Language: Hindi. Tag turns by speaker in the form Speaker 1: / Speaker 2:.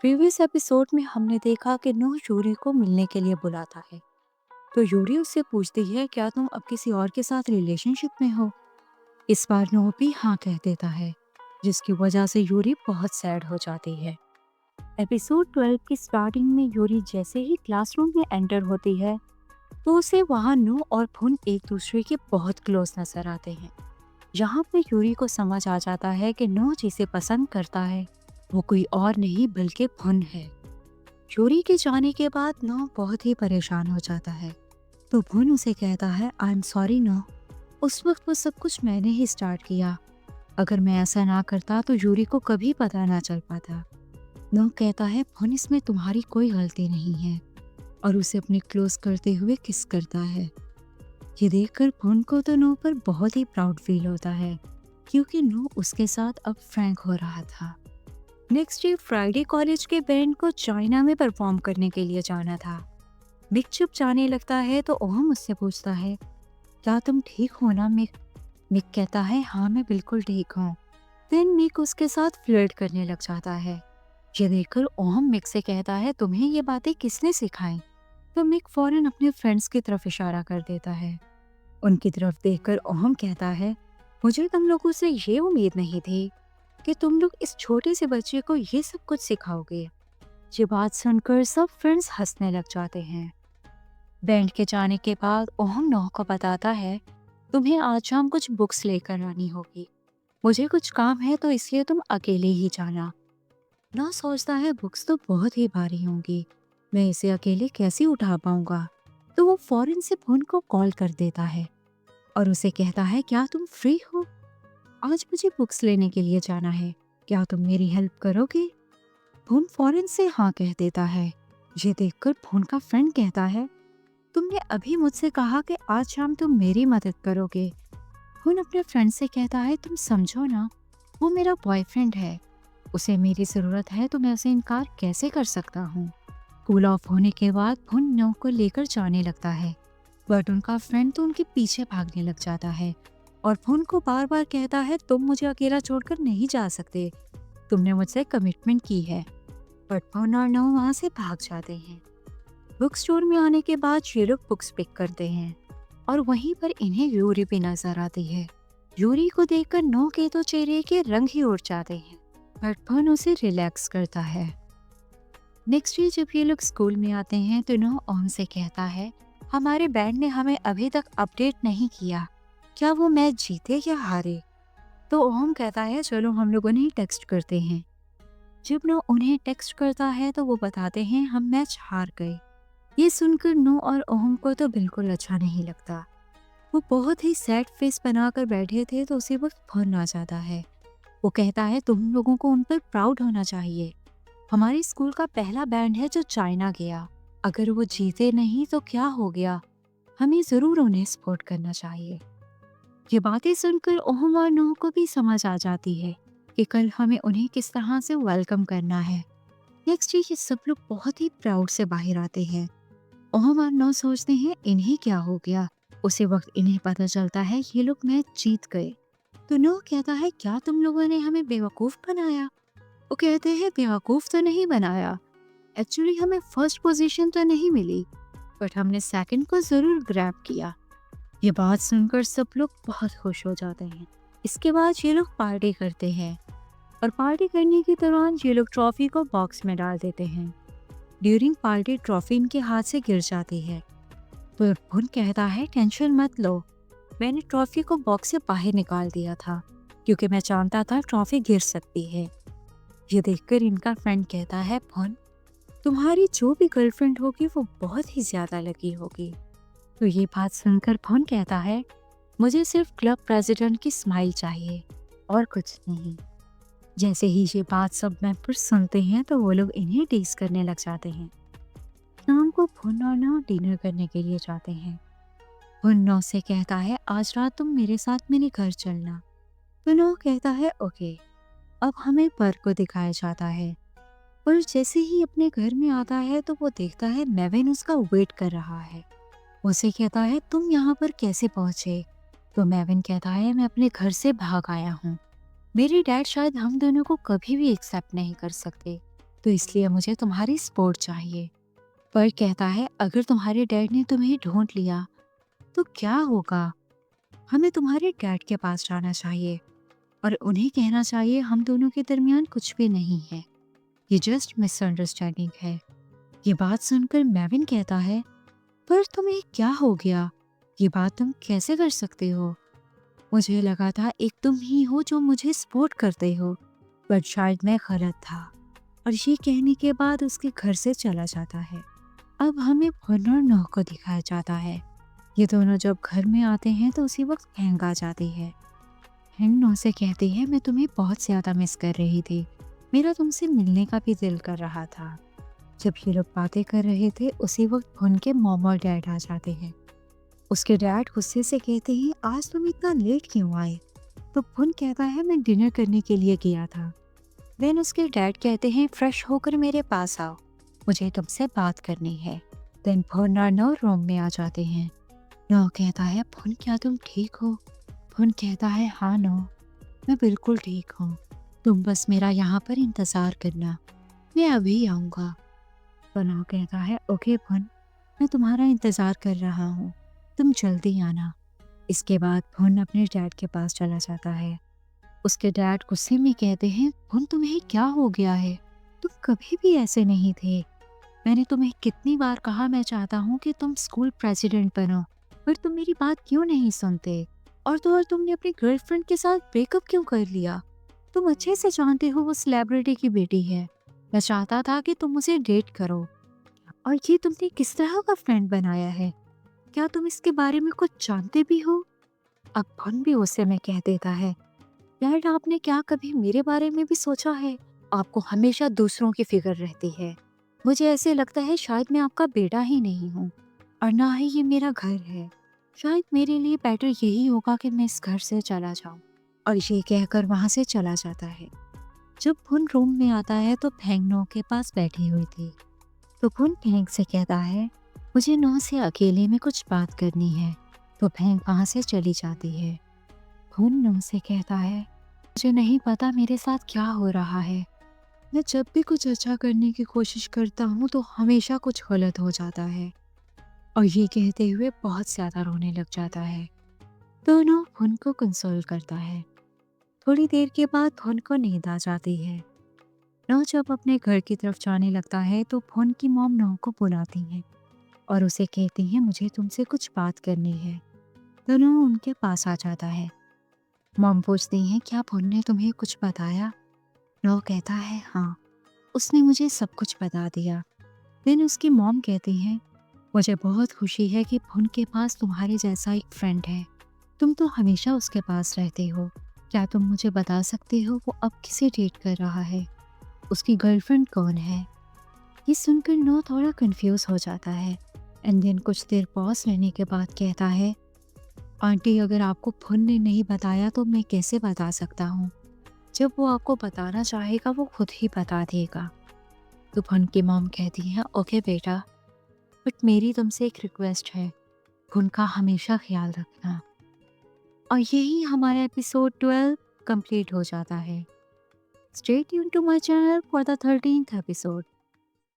Speaker 1: प्रीवियस एपिसोड में हमने देखा कि नूह यूरी को मिलने के लिए बुलाता है। तो यूरी उससे पूछती है, क्या तुम अब किसी और के साथ रिलेशनशिप में हो? इस बार नूह भी हाँ कह देता है, जिसकी वजह से यूरी बहुत सैड हो जाती है। एपिसोड 12 की स्टार्टिंग में यूरी जैसे ही क्लासरूम में एंटर होती है, तो उसे वहाँ नूह और फुन एक दूसरे के बहुत क्लोज नजर आते हैं। यहाँ पे यूरी को समझ आ जाता है कि नूह जिसे पसंद करता है वो कोई और नहीं बल्कि फुन है। यूरी के जाने के बाद नौ बहुत ही परेशान हो जाता है। तो भुन उसे कहता है, आई एम सॉरी नौ, उस वक्त वो सब कुछ मैंने ही स्टार्ट किया। अगर मैं ऐसा ना करता तो यूरी को कभी पता ना चल पाता। नौ कहता है, भुन इसमें तुम्हारी कोई गलती नहीं है, और उसे अपने क्लोज करते हुए किस करता है। ये देखकर भुन को तो नो पर बहुत ही प्राउड फील होता है, क्योंकि नो उसके साथ अब फ्रैंक हो रहा था। नेक्स्ट डे फ्राइडे कॉलेज के बैंड को चाइना में परफॉर्म करने के लिए जाना था। मिक चुप जाने लगता है तो ओहम उससे पूछता है, क्या तुम ठीक हो ना मिक? मिक कहता है, हाँ मैं बिल्कुल ठीक हूँ। देन मिक उसके साथ फ्लर्ट करने लग जाता है। ये देखकर ओहम मिक से कहता है, तुम्हें ये बातें किसने सिखाई? तो मिक फौरन अपने फ्रेंड्स की तरफ इशारा कर देता है। उनकी तरफ देखकर ओहम कहता है, मुझे तुम लोगों से ये उम्मीद नहीं थी कि तुम लोग इस छोटे से बच्चे को ये सब कुछ सिखाओगे। ये बात सुनकर सब फ्रेंड्स हंसने लग जाते हैं। बैंड के जाने के बाद ओहम नौ को बताता है, तुम्हें आज शाम कुछ बुक्स लेकर आनी होगी। मुझे कुछ काम है तो इसलिए तुम अकेले ही जाना। नौ सोचता है, बुक्स तो बहुत ही भारी होंगी, मैं इसे अकेले कैसे उठा पाऊंगा। तो वो फौरन से फोन को कॉल कर देता है और उसे कहता है, क्या तुम फ्री हो? आज मुझे बुक्स लेने के लिए जाना है, क्या तुम मेरी हेल्प करोगे? भून फौरन से हाँ कह देता है। ये देखकर भून का फ्रेंड कहता है, तुमने अभी मुझसे कहा कि आज शाम तुम मेरी मदद करोगे। भून अपने फ्रेंड से कहता है, तुम समझो ना, वो मेरा बॉयफ्रेंड है, उसे मेरी ज़रूरत है तो मैं उसे इनकार कैसे कर सकता हूँ। कूल ऑफ होने के बाद भून नौ को लेकर जाने लगता है, बट उनका फ्रेंड तो उनके पीछे भागने लग जाता है और भून को बार बार कहता है, तुम मुझे अकेला छोड़कर नहीं जा सकते, तुमने मुझसे कमिटमेंट की है। बट भुन और नौ वहाँ से भाग जाते हैं। बुक स्टोर में आने के बाद ये लोग बुक्स पिक करते हैं और वहीं पर इन्हें यूरी भी नजर आती है। यूरी को देखकर नौ के तो चेहरे के रंग ही उड़ जाते हैं, बट भुन उसे रिलैक्स करता है। नेक्स्ट डे जब ये लोग स्कूल में आते हैं तो नौ ओम से कहता है, हमारे बैंड ने हमें अभी तक अपडेट नहीं किया, क्या वो मैच जीते या हारे? तो ओम कहता है, चलो हम लोग उन्हें टेक्स्ट करते हैं। जब नो उन्हें टेक्स्ट करता है तो वो बताते हैं, हम मैच हार गए। ये सुनकर नो और ओहम को तो बिल्कुल अच्छा नहीं लगता। वो बहुत ही सैड फेस बनाकर बैठे थे तो उसी वक्त फोन आ जाता है। वो कहता है, तुम लोगों को उन पर प्राउड होना चाहिए। हमारे स्कूल का पहला बैंड है जो चाइना गया, अगर वो जीते नहीं तो क्या हो गया, हमें जरूर उन्हें सपोर्ट करना चाहिए। ये बातें सुनकर ओहम और नूह को भी समझ आ जाती है कि कल हमें उन्हें किस तरह से वेलकम करना है। नेक्स्ट डे ये सब लोग बहुत ही प्राउड से बाहर आते हैं। ओहम और नूह सोचते हैं, इन्हें क्या हो गया। उसी वक्त इन्हें पता चलता है ये लोग मैच जीत गए। तो नूह कहता है, क्या तुम लोगों ने हमें बेवकूफ बनाया? वो कहते हैं, बेवकूफ तो नहीं बनाया, एक्चुअली हमें फर्स्ट पोजीशन तो नहीं मिली, बट हमने सेकंड को जरूर ग्रैब किया। ये बात सुनकर सब लोग बहुत खुश हो जाते हैं। इसके बाद ये लोग पार्टी करते हैं और पार्टी करने के दौरान ये लोग ट्रॉफी को बॉक्स में डाल देते हैं। ड्यूरिंग पार्टी ट्रॉफी इनके हाथ से गिर जाती है तो भुन कहता है, टेंशन मत लो, मैंने ट्रॉफी को बॉक्स से बाहर निकाल दिया था क्योंकि मैं जानता था ट्रॉफी गिर सकती है। ये देखकर इनका फ्रेंड कहता है, भुन तुम्हारी जो भी गर्लफ्रेंड होगी वो बहुत ही ज्यादा लकी होगी। तो ये बात सुनकर भुन कहता है, मुझे सिर्फ क्लब प्रेसिडेंट की स्माइल चाहिए और कुछ नहीं। जैसे ही ये बात सब मेंबर्स सुनते हैं तो वो लोग इन्हें टीज करने लग जाते हैं। शाम को भुन और नौ डिनर करने के लिए जाते हैं। भुन नौ से कहता है, आज रात तुम मेरे साथ मेरे घर चलना। तो नौ कहता है, ओके। अब हमें पर को दिखाया जाता है और जैसे ही अपने घर में आता है तो वो देखता है मेविन उसका वेट कर रहा है। उसे कहता है, तुम यहाँ पर कैसे पहुंचे? तो मेविन कहता है, मैं अपने घर से भाग आया हूँ, मेरे डैड शायद हम दोनों को कभी भी एक्सेप्ट नहीं कर सकते। तो इसलिए मुझे तुम्हारी सपोर्ट चाहिए। पर कहता है अगर तुम्हारे डैड ने तुम्हें ढूंढ लिया तो क्या होगा? हमें तुम्हारे डैड के पास जाना चाहिए और उन्हें कहना चाहिए हम दोनों के दरमियान कुछ भी नहीं है, ये जस्ट मिसअंडरस्टैंडिंग है। ये बात सुनकर मेविन कहता है पर तुम्हें क्या हो गया? ये बात तुम कैसे कर सकते हो? मुझे लगा था एक तुम ही हो जो मुझे सपोर्ट करते हो, बट शायद मैं गलत था। और ये कहने के बाद उसके घर से चला जाता है। अब हमें फन और नोह को दिखाया जाता है। ये दोनों जब घर में आते हैं तो उसी वक्त हैंग आ जाती है। हैंग नोह से कहती है मैं तुम्हें बहुत ज़्यादा मिस कर रही थी, मेरा तुमसे मिलने का भी दिल कर रहा था। जब ये लोग बातें कर रहे थे उसी वक्त फन के मॉम और डैड आ जाते हैं। उसके डैड गुस्से से कहते हैं आज तुम इतना लेट क्यों आए? तो फन कहता है मैं डिनर करने के लिए गया था। देन उसके डैड कहते हैं फ्रेश होकर मेरे पास आओ, मुझे तुमसे बात करनी है। देन फन और नौ रूम में आ जाते हैं। नौ कहता है फन क्या तुम ठीक हो? फन कहता है हाँ नौ, मैं बिल्कुल ठीक हूँ, तुम बस मेरा यहाँ पर इंतज़ार करना, मैं अभी आऊँगा। तो नौ कहता है ओके फन, मैं तुम्हारा इंतज़ार कर रहा हूँ, तुम जल्दी आना। इसके बाद फन अपने डैड के पास चला जाता है। उसके डैड गुस्से में कहते हैं फन तुम्हें क्या हो गया है? तुम कभी भी ऐसे नहीं थे। मैंने तुम्हें कितनी बार कहा मैं चाहता हूँ कि तुम स्कूल प्रेसिडेंट बनो, पर तुम मेरी बात क्यों नहीं सुनते? और तो और तुमने अपनी गर्लफ्रेंड के साथ ब्रेकअप क्यों कर लिया? तुम अच्छे से जानते हो वो सेलिब्रिटी की बेटी है। मैं चाहता था कि तुम उसे डेट करो, और ये तुमने किस तरह का फ्रेंड बनाया है? क्या तुम इसके बारे में कुछ जानते भी हो? अब फन भी उससे में कह देता है डैड आपने क्या कभी मेरे बारे में भी सोचा है? आपको हमेशा दूसरों की फिक्र रहती है। मुझे ऐसे लगता है शायद मैं आपका बेटा ही नहीं हूँ और ना ही ये मेरा घर है। शायद मेरे लिए बेटर यही होगा कि मैं इस घर से चला जाऊँ। और ये कहकर वहाँ से चला जाता है। जब फुन रूम में आता है तो फैंग नो के पास बैठी हुई थी। तो फुन फैंग से कहता है मुझे नो से अकेले में कुछ बात करनी है। तो फैंग वहाँ से चली जाती है। फुन नो से कहता है मुझे नहीं पता मेरे साथ क्या हो रहा है। मैं जब भी कुछ अच्छा करने की कोशिश करता हूँ तो हमेशा कुछ गलत हो जाता है। और ये कहते हुए बहुत ज़्यादा रोने लग जाता है। तो नो फुन को कंसोल करता है। थोड़ी देर के बाद फुन को नींद आ जाती है। नो जब अपने घर की तरफ जाने लगता है तो फुन की मॉम नो को बुलाती है और उसे कहती है मुझे तुमसे कुछ बात करनी है। तो नो उनके पास आ जाता है। मॉम पूछती हैं क्या फुन ने तुम्हें कुछ बताया? नो कहता है हाँ, उसने मुझे सब कुछ बता दिया। देन उसकी मॉम कहती हैं मुझे बहुत खुशी है कि फुन के पास तुम्हारे जैसा एक फ्रेंड है। तुम तो हमेशा उसके पास रहते हो। क्या तुम मुझे बता सकते हो वो अब किसे डेट कर रहा है? उसकी गर्लफ्रेंड कौन है? ये सुनकर नो थोड़ा कंफ्यूज हो जाता है। एंड देन कुछ देर पॉज लेने के बाद कहता है आंटी अगर आपको फुन ने नहीं बताया तो मैं कैसे बता सकता हूँ? जब वो आपको बताना चाहेगा वो खुद ही बता देगा। तो फन की मॉम कहती है ओके बेटा, बट मेरी तुमसे एक रिक्वेस्ट है, फुन का हमेशा ख्याल रखना। और यही हमारा एपिसोड 12 कंप्लीट हो जाता है। Stay tuned to my channel for the 13th episode.